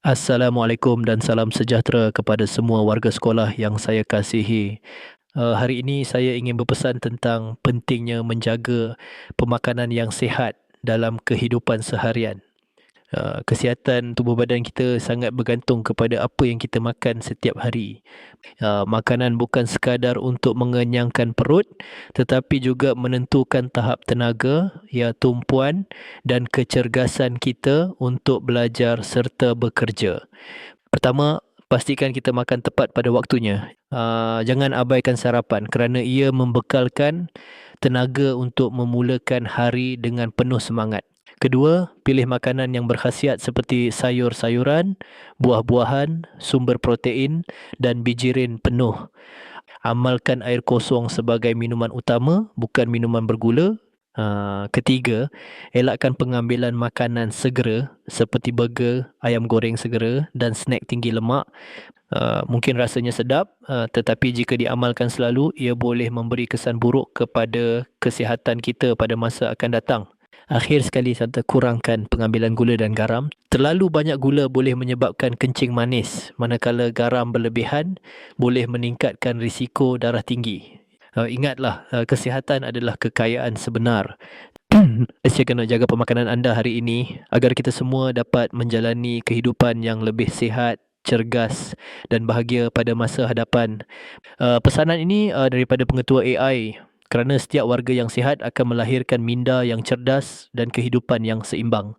Assalamualaikum dan salam sejahtera kepada semua warga sekolah yang saya kasihi. Hari ini saya ingin berpesan tentang pentingnya menjaga pemakanan yang sihat dalam kehidupan seharian. Kesihatan tubuh badan kita sangat bergantung kepada apa yang kita makan setiap hari. Makanan bukan sekadar untuk mengenyangkan perut, tetapi juga menentukan tahap tenaga, ya, tumpuan dan kecergasan kita untuk belajar serta bekerja. Pertama, pastikan kita makan tepat pada waktunya. Jangan abaikan sarapan kerana ia membekalkan tenaga untuk memulakan hari dengan penuh semangat. Kedua, pilih makanan yang berkhasiat seperti sayur-sayuran, buah-buahan, sumber protein dan bijirin penuh. Amalkan air kosong sebagai minuman utama, bukan minuman bergula. Ketiga, elakkan pengambilan makanan segera seperti burger, ayam goreng segera dan snack tinggi lemak. Mungkin rasanya sedap, tetapi jika diamalkan selalu, ia boleh memberi kesan buruk kepada kesihatan kita pada masa akan datang. Akhir sekali, serta kurangkan pengambilan gula dan garam. Terlalu banyak gula boleh menyebabkan kencing manis, manakala garam berlebihan boleh meningkatkan risiko darah tinggi. Ingatlah, kesihatan adalah kekayaan sebenar. Saya kena jaga pemakanan anda hari ini agar kita semua dapat menjalani kehidupan yang lebih sihat, cergas dan bahagia pada masa hadapan. Pesanan ini daripada pengetua AI, kerana setiap warga yang sihat akan melahirkan minda yang cerdas dan kehidupan yang seimbang.